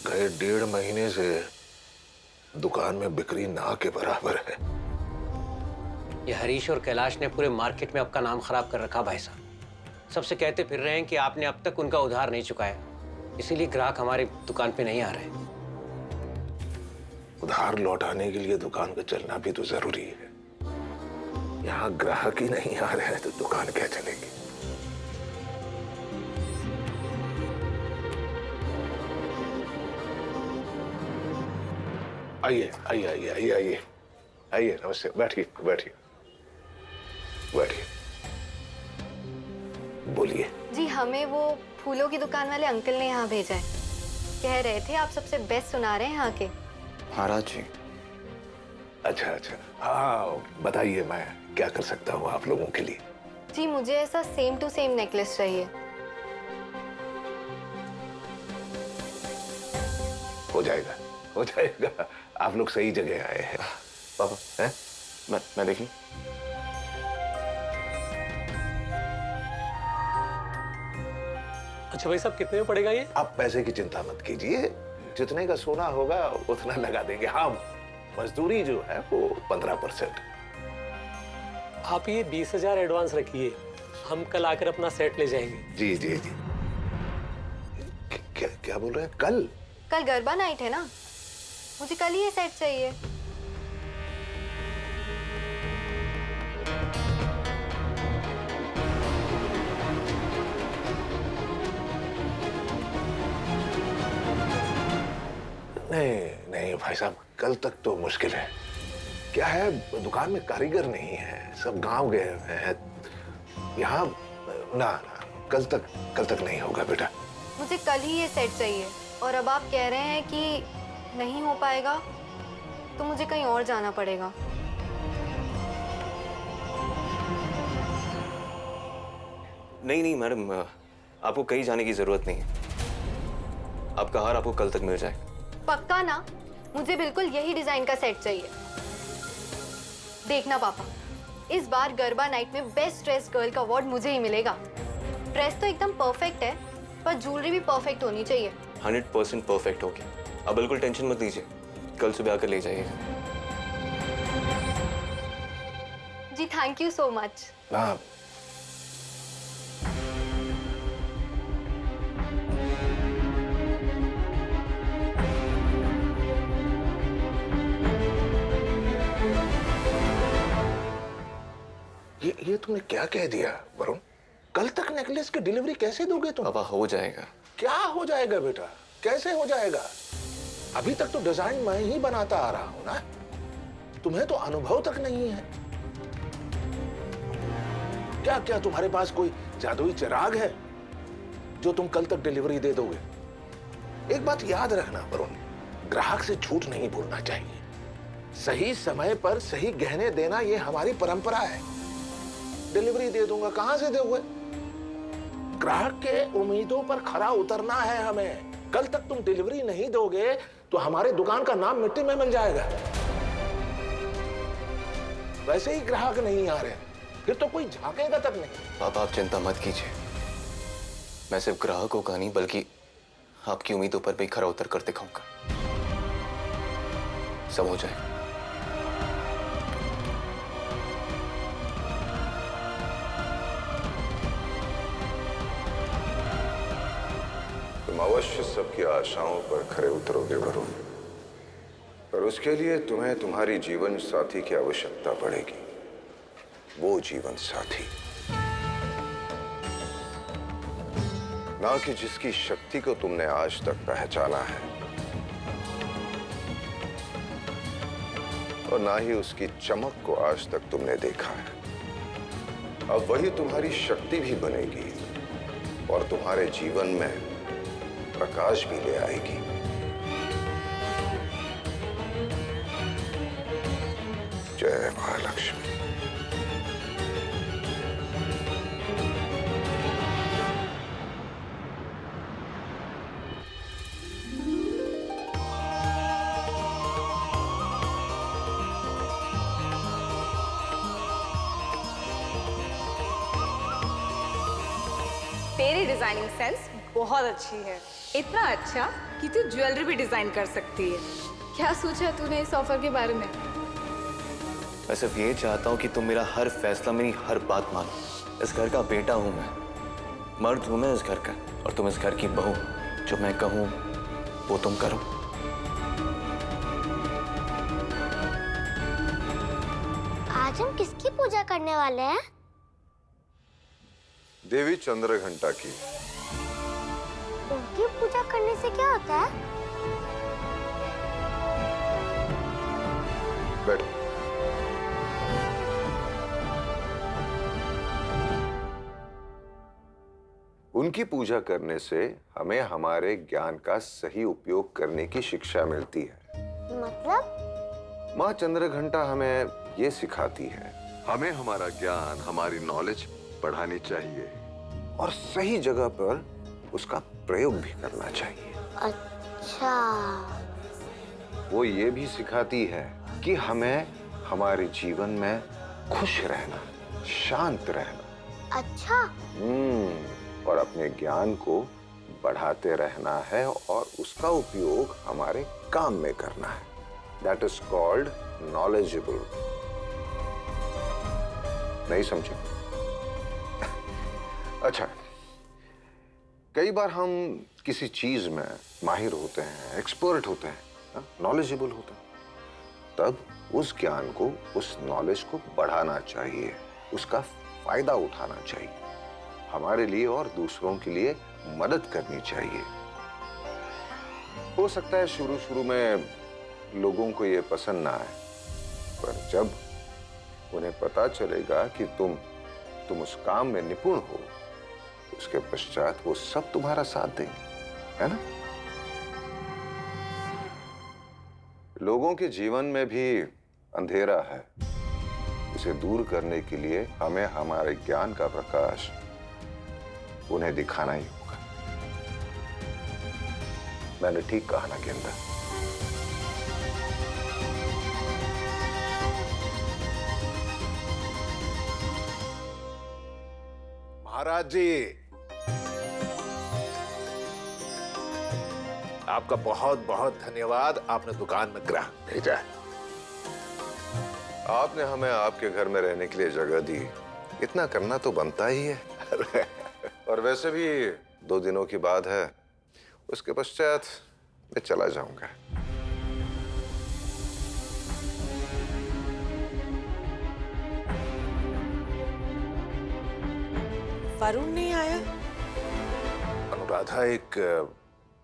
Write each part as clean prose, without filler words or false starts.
गए 1.5 महीने से दुकान में बिक्री ना के बराबर है। ये हरीश और कैलाश ने पूरे मार्केट में आपका नाम खराब कर रखा भाई साहब। सबसे कहते फिर रहे हैं कि आपने अब तक उनका उधार नहीं चुकाया, इसीलिए ग्राहक हमारी दुकान पे नहीं आ रहे। उधार लौटाने के लिए दुकान का चलना भी तो जरूरी है। यहाँ ग्राहक ही नहीं आ रहे हैं तो दुकान क्या चलेगी? आइए आइए आइए आइए आइए आइए, नमस्ते, बैठिए बैठिए बैठिए, बोलिए। जी, हमें वो फूलों की दुकान वाले अंकल ने यहाँ भेजा है। कह रहे थे आप सबसे बेस्ट सुना रहे हैं यहाँ के। महाराज जी। अच्छा अच्छा, हाँ बताइए, मैं क्या कर सकता हूँ आप लोगों के लिए? जी, मुझे ऐसा सेम टू सेम नेकलेस चाहिए। हो जाएगा हो जाएगा, आप लोग सही जगह आए हैं। पापा हैं? मैं देख लूं? अच्छा भाई साहब, कितने में पड़ेगा ये? आप पैसे की चिंता मत कीजिए, जितने का सोना होगा उतना लगा देंगे। हाँ, मजदूरी जो है वो 15%। आप ये 20,000 एडवांस रखिए, हम कल आकर अपना सेट ले जाएंगे। जी जी जी। क्या क्या बोल रहे हैं? कल? कल गरबा नाइट है ना, मुझे कल ही ये सेट चाहिए। नहीं नहीं भाई साहब, कल तक तो मुश्किल है। क्या है, दुकान में कारीगर नहीं है, सब गांव गए हुए हैं। यहाँ ना ना, कल तक नहीं होगा बेटा। मुझे कल ही ये सेट चाहिए, और अब आप कह रहे हैं कि नहीं हो पाएगा तो मुझे कहीं और जाना पड़ेगा। नहीं मैडम, आपको कहीं जाने की जरूरत नहीं है। आपका हार आपको कल तक मिल जाएगा। पक्का ना? मुझे बिल्कुल यही डिजाइन का सेट चाहिए। देखना पापा, इस बार गरबा नाइट में बेस्ट ड्रेस गर्ल का अवार्ड मुझे ही मिलेगा। ड्रेस तो एकदम परफेक्ट है, पर ज्वेलरी भी परफेक्ट होनी चाहिए। 100% परफेक्ट होगी। आप बिल्कुल टेंशन मत लीजिए, कल सुबह आकर ले जाइएगा। जी, थैंक यू सो मच। हाँ, ये तुमने क्या कह दिया वरुण? कल तक नेकलेस की डिलीवरी कैसे दोगे तुम? पापा हो जाएगा। क्या हो जाएगा बेटा? कैसे हो जाएगा? अभी तक तो डिजाइन मैं ही बनाता आ रहा हूं ना, तुम्हें तो अनुभव तक नहीं है। क्या क्या तुम्हारे पास कोई जादुई चिराग है जो तुम कल तक डिलीवरी दे दोगे? एक बात याद रखना वरुण, ग्राहक से झूठ नहीं बोलना चाहिए। सही समय पर सही गहने देना ये हमारी परंपरा है। डिलीवरी दे दूंगा, कहां से दोगे? ग्राहक के उम्मीदों पर खरा उतरना है हमें। कल तक तुम डिलीवरी नहीं दोगे तो हमारे दुकान का नाम मिट्टी में मिल जाएगा। वैसे ही ग्राहक नहीं आ रहे, फिर तो कोई झांकेगा तक नहीं। पापा आप चिंता मत कीजिए, मैं सिर्फ ग्राहकों का नहीं बल्कि आपकी उम्मीदों पर भी खरा उतर कर दिखाऊंगा। सब हो जाएगा। तुम अवश्य सबकी आशाओं पर खरे उतरोगे वरुण, पर उसके लिए तुम्हें तुम्हारी जीवन साथी की आवश्यकता पड़ेगी। वो जीवन साथी ना कि जिसकी शक्ति को तुमने आज तक पहचाना है, और ना ही उसकी चमक को आज तक तुमने देखा है। अब वही तुम्हारी शक्ति भी बनेगी और तुम्हारे जीवन में प्रकाश भी ले आएगी। जय महालक्ष्मी। तेरी डिजाइनिंग सेंस बहुत अच्छी है। इतना अच्छा कि तू ज्वेलरी भी डिजाइन कर सकती है। क्या सोचा तूने इस ऑफर के बारे में? मैं सिर्फ ये चाहता हूँ कि तुम मेरा हर फैसला, मेरी हर बात मानो। इस घर का बेटा हूँ मैं, मर्द हूँ मैं इस घर का, और तुम इस घर की बहू। जो मैं कहूँ वो तुम करो। आज हम किसकी पूजा करने वाले हैं? देवी चंद्रघंटा की। उनकी पूजा करने से क्या होता है? बैठ। उनकी पूजा करने से हमें हमारे ज्ञान का सही उपयोग करने की शिक्षा मिलती है। मतलब? माँ चंद्रघंटा हमें ये सिखाती है, हमें हमारा ज्ञान, हमारी नॉलेज बढ़ानी चाहिए और सही जगह पर उसका प्रयोग भी करना चाहिए। अच्छा। वो ये भी सिखाती है कि हमें हमारे जीवन में खुश रहना, शांत रहना। अच्छा। और अपने ज्ञान को बढ़ाते रहना है और उसका उपयोग हमारे काम में करना है। That is called knowledgeable। नहीं समझे? अच्छा, कई बार हम किसी चीज में माहिर होते हैं, एक्सपर्ट होते हैं, नॉलेजेबल होते हैं, तब उस ज्ञान को, उस नॉलेज को बढ़ाना चाहिए, उसका फायदा उठाना चाहिए, हमारे लिए और दूसरों के लिए मदद करनी चाहिए। हो सकता है शुरू शुरू में लोगों को ये पसंद ना आए, पर जब उन्हें पता चलेगा कि तुम उस काम में निपुण हो, उसके पश्चात वो सब तुम्हारा साथ देंगे, है ना? लोगों के जीवन में भी अंधेरा है, उसे दूर करने के लिए हमें हमारे ज्ञान का प्रकाश उन्हें दिखाना ही होगा। मैंने ठीक कहा ना गेंदा? महाराज जी, आपका बहुत बहुत धन्यवाद, आपने दुकान में ग्राहक भेजा है। आपने हमें आपके घर में रहने के लिए जगह दी, इतना करना तो बनता ही है। और वैसे भी 2 दिनों की बात है, उसके पश्चात मैं चला जाऊंगा। वरुण नहीं आया? अनुराधा, एक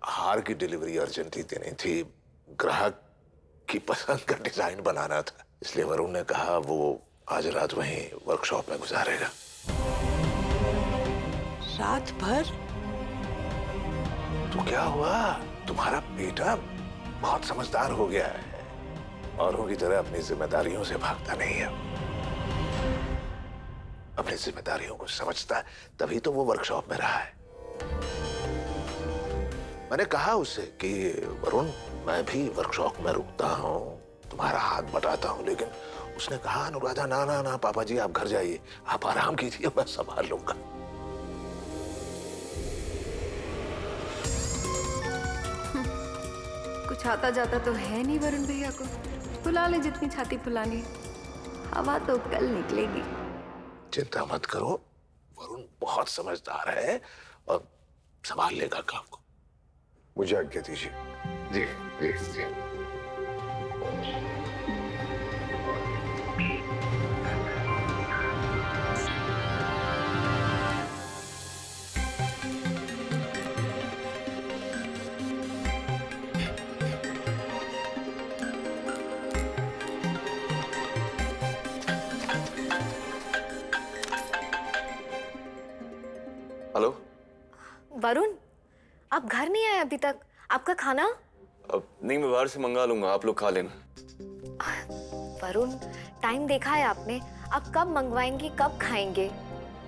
हार की डिलीवरी अर्जेंटली देनी थी, ग्राहक की पसंद का डिजाइन बनाना था, इसलिए वरुण ने कहा वो आज रात वहीं वर्कशॉप में गुजारेगा। रात भर? तो क्या हुआ, तुम्हारा बेटा बहुत समझदार हो गया है, औरों की तरह अपनी जिम्मेदारियों से भागता नहीं है, अपनी जिम्मेदारियों को समझता है, तभी तो वो वर्कशॉप में रहा है। मैंने कहा उससे कि वरुण, मैं भी वर्कशॉप में रुकता हूँ, तुम्हारा हाथ बटाता हूँ, लेकिन उसने कहा अनुराधा, ना ना ना पापा जी, आप घर जाइए, आप आराम कीजिए, मैं संभाल लूंगा। कुछ आता जाता तो है नहीं वरुण भैया को, फुला ले जितनी छाती फुलानी, हवा तो कल निकलेगी। चिंता मत करो, वरुण बहुत समझदार है और संभाल लेगा काम को। मुझे आज्ञा दीजिए। जी जी जी। हेलो। वरुण, आप घर नहीं आए अभी तक, आपका खाना? अब नहीं, मैं बाहर से मंगा लूंगा, आप लोग खा लेना। वरुण, टाइम देखा है आपने, आप कब मंगवाएंगी, कब खाएंगे?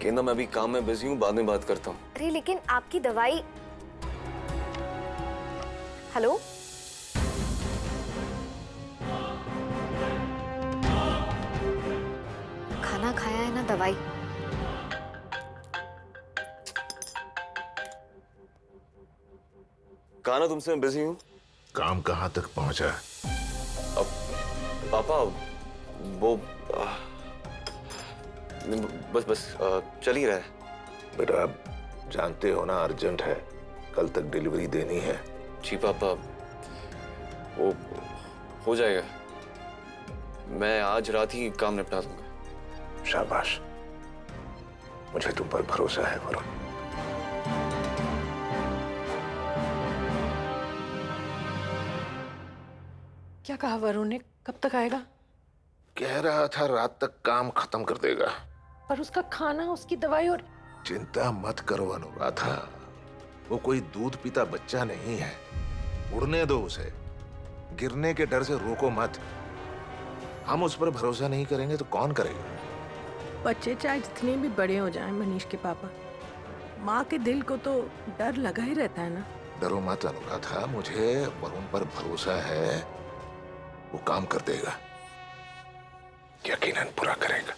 गेंदा, मैं अभी काम में बिजी हूँ, बाद में बात करता हूँ। अरे लेकिन आपकी दवाई। हेलो, खाना खाया है ना, दवाई? कहा ना तुमसे मैं बिजी हूँ। काम कहाँ तक पहुंचा? अब पापा वो बस बस चल ही रहा है। बेटा आप जानते हो ना अर्जेंट है, कल तक डिलीवरी देनी है। जी पापा वो हो जाएगा, मैं आज रात ही काम निपटा दूंगा। शाबाश, मुझे तुम पर भरोसा है वरुण। क्या कहा वरुण ने? कब तक आएगा? कह रहा था रात तक काम खत्म कर देगा। पर उसका खाना, उसकी दवाई और... चिंता मत करो अनुराधा, वो कोई दूध पीता बच्चा नहीं है। उड़ने दो उसे, गिरने के डर से रोको मत। हम उस पर भरोसा नहीं करेंगे तो कौन करेगा? बच्चे चाहे जितने भी बड़े हो जाएं मनीष के पापा, माँ के दिल को तो डर लगा ही रहता है ना। डरो मत अनुराधा, मुझे वरुण पर भरोसा है, वो काम कर देगा, यकीनन पूरा करेगा।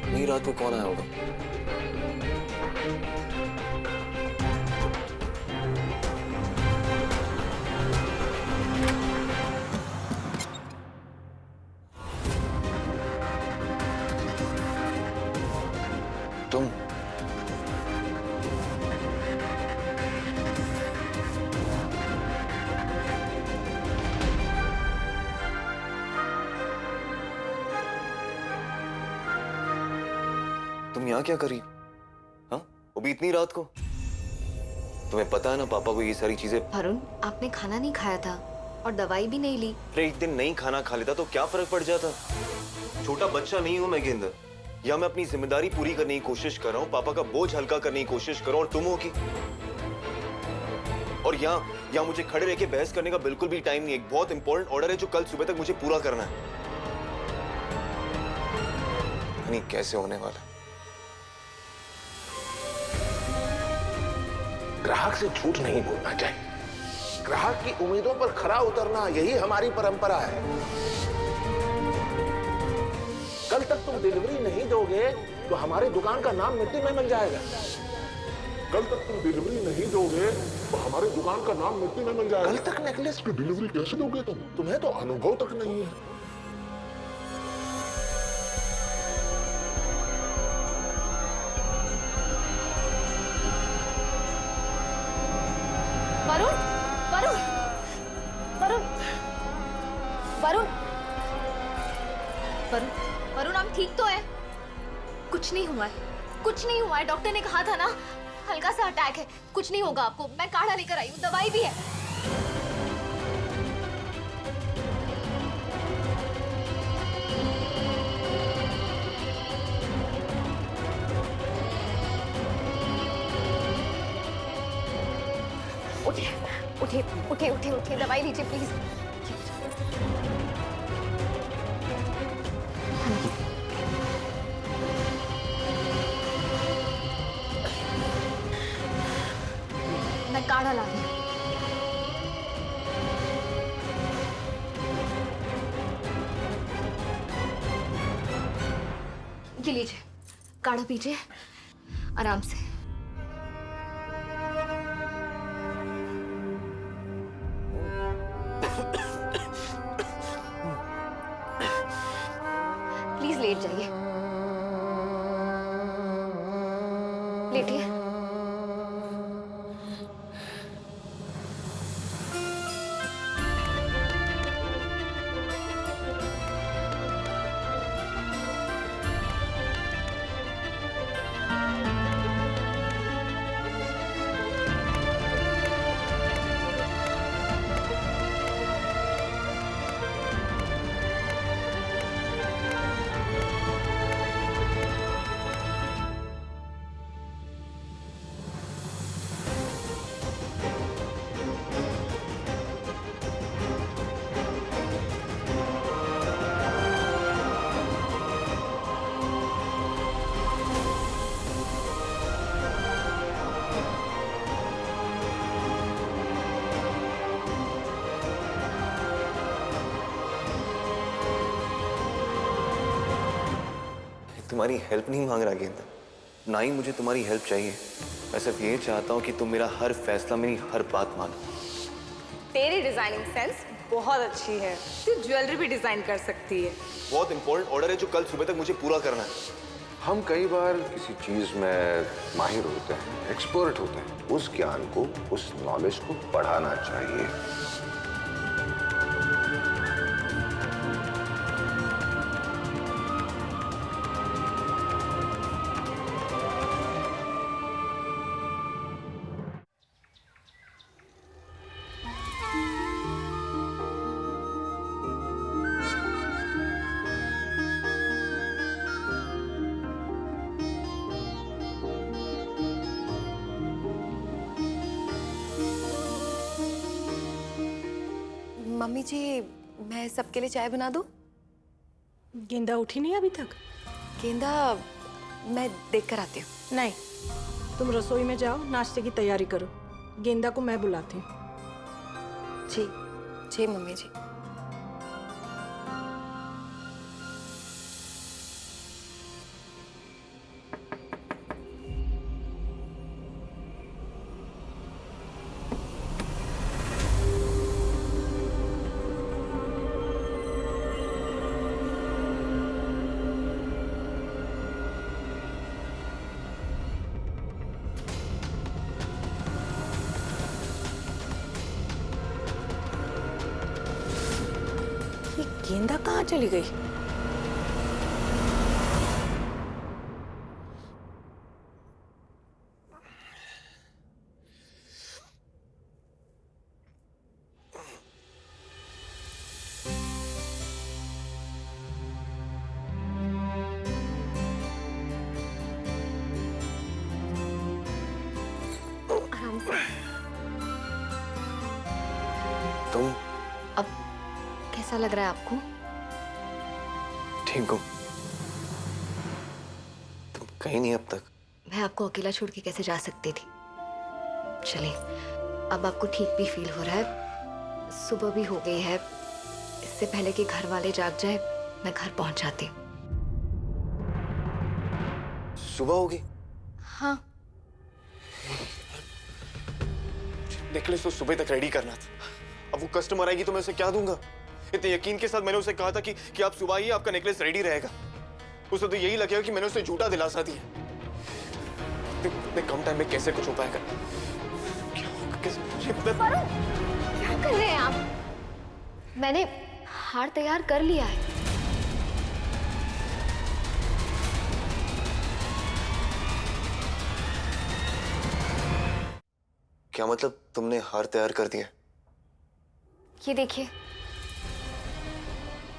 नहीं, रात को कौन आया होगा? तुम यहाँ क्या करी? हाँ, वो भी इतनी रात को? तुम्हें पता है ना पापा को ये सारी चीजें। वरुण, आपने खाना नहीं खाया था और दवाई भी नहीं ली। अरे एक दिन नहीं खाना खा लेता तो क्या फर्क पड़ जाता? छोटा बच्चा नहीं हूं मैं गेंदर, या मैं अपनी जिम्मेदारी पूरी करने की कोशिश कर रहा हूँ, पापा का बोझ हल्का करने की कोशिश कर रहा हूँ, और तुम हो कि और यहाँ मुझे खड़े रह के बहस करने का बिल्कुल भी टाइम नहीं। एक बहुत इंपॉर्टेंट ऑर्डर है जो कल सुबह तक मुझे पूरा करना है। नहीं कैसे होने वाला? ग्राहक से झूठ नहीं बोलना चाहिए, ग्राहक की उम्मीदों पर खरा उतरना, यही हमारी परंपरा है। कल तक तुम डिलीवरी नहीं दोगे तो हमारी दुकान का नाम मिट्टी में मिल जाएगा। कल तक तुम डिलीवरी नहीं दोगे तो हमारी दुकान का नाम मिट्टी में मिल जाएगा। कल तक नेकलेस की डिलीवरी कैसे दोगे तुम? तुम्हें तो अनुभव तक नहीं है। वरुण, वरुण, वरुण, वरुण, वरुण, वरुण, आप ठीक तो है? कुछ नहीं हुआ है, कुछ नहीं हुआ है। डॉक्टर ने कहा था ना, हल्का सा अटैक है, कुछ नहीं होगा आपको। मैं काढ़ा लेकर आई हूँ, दवाई भी है। उठिए, उठिए, उठिए, उठिए, उठिए, दवाई लीजिए प्लीज। मैं काढ़ा ला रही हूँ। ये लीजिए, काढ़ा पीजिए आराम से। प्लीज लेट जाइए, लेटिए। तुम्हारी हेल्प नहीं मांग रहा गेंदा, ना ही मुझे तुम्हारी हेल्प चाहिए। मैं सिर्फ ये चाहता हूँ कि तुम मेरा हर फैसला, मेरी हर बात मानो। तेरी डिजाइनिंग सेंस बहुत अच्छी है, तू ज्वेलरी भी डिजाइन कर सकती है। बहुत इंपॉर्टेंट ऑर्डर है जो कल सुबह तक मुझे पूरा करना है। हम कई बार किसी चीज में माहिर होते हैं, एक्सपर्ट होते हैं, उस ज्ञान को, उस नॉलेज को बढ़ाना चाहिए। मम्मी जी, मैं सबके लिए चाय बना दूं? गेंदा उठी नहीं अभी तक? गेंदा, मैं देख कर आती हूँ। नहीं, तुम रसोई में जाओ, नाश्ते की तैयारी करो। गेंदा को मैं बुलाती हूँ। जी जी मम्मी जी। ये गेंदा कहाँ चली गई? आराम से। तुम अब कैसा लग रहा है आपको? ठीक हो? तुम कहीं नहीं अब तक? मैं आपको अकेला छोड़ के कैसे जा सकती थी? चलिए, अब आपको ठीक भी फील हो रहा है, सुबह भी हो गई है। इससे पहले कि घर वाले जाग जाए, मैं घर पहुंच जाती हूँ। सुबह होगी? हाँ। नेकलेस तो सुबह तक रेडी करना था। अब वो कस्टमर आएगी तो मैं उसे क्या दूंगा? इतने यकीन के साथ मैंने उसे कहा था कि आप सुबह ही आपका नेकलेस रेडी रहेगा। उसे तो यही लगेगा कि मैंने उसे झूठा दिलासा दिया। इतने कम टाइम में कैसे कुछ उपाय करना? क्या होगा? क्या कर रहे हैं आप? मैंने हार तैयार कर लिया है। क्या मतलब तुमने हार तैयार कर दिया? ये देखिए,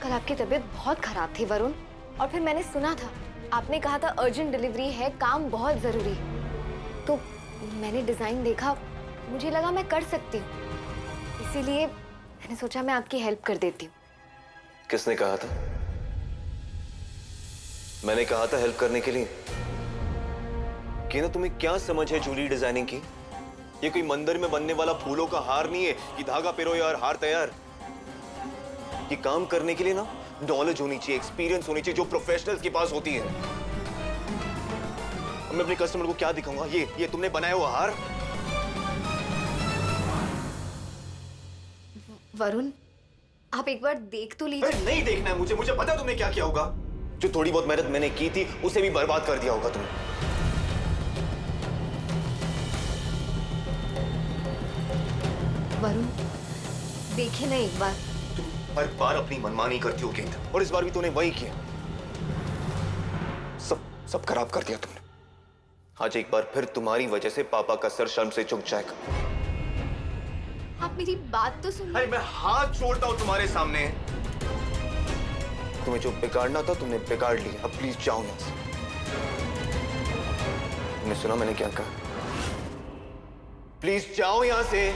कल आपकी तबीयत बहुत खराब थी वरुण, और फिर मैंने सुना था आपने कहा था अर्जेंट डिलीवरी है, काम बहुत जरूरी। तो मैंने डिजाइन देखा, मुझे लगा मैं कर सकती हूँ, इसीलिए मैंने सोचा मैं आपकी हेल्प कर देती हूँ। किसने कहा था? मैंने कहा था हेल्प करने के लिए। कि ना तुम्हें क्या समझ है ज्वेलरी डिजाइनिंग की? ये कोई मंदिर में बनने वाला फूलों का हार नहीं है कि धागा पिरो यार हार तैयार। ये काम करने के लिए ना नॉलेज होनी चाहिए, एक्सपीरियंस होनी चाहिए, जो प्रोफेशनल्स के पास होती है। मैं अपने कस्टमर को क्या दिखाऊंगा? ये तुमने बनाया हुआ हार? वरुण, आप एक बार देख तो लीजिए। अरे नहीं देखना है मुझे पता है तुमने क्या किया होगा। जो थोड़ी बहुत मेहनत मैंने की थी उसे भी बर्बाद कर दिया होगा तुमने। वरुण, देखिए ना एक बार। हर बार अपनी मनमानी करती हो गेंद, और इस बार भी तूने वही किया। सब खराब कर दिया तुमने। आज एक बार फिर तुम्हारी वजह से पापा का सर शर्म से झुक जाएगा। आप मेरी बात तो सुनिए। अरे मैं हाथ जोड़ता हूं तुम्हारे सामने। तुम्हें जो बिगाड़ना था तुमने बिगाड़ लिया। अब प्लीज जाओ यहां से। तुमने सुना मैंने क्या कहा? प्लीज जाओ यहां से।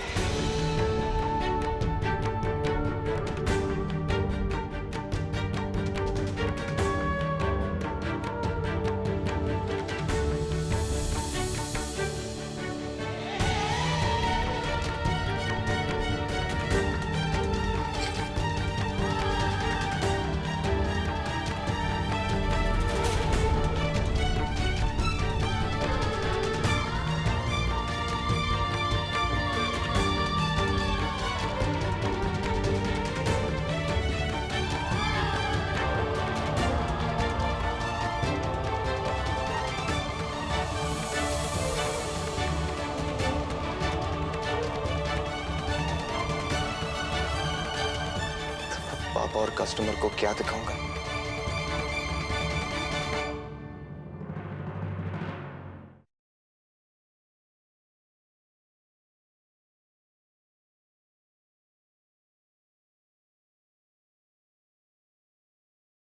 पापा और कस्टमर को क्या दिखाऊंगा?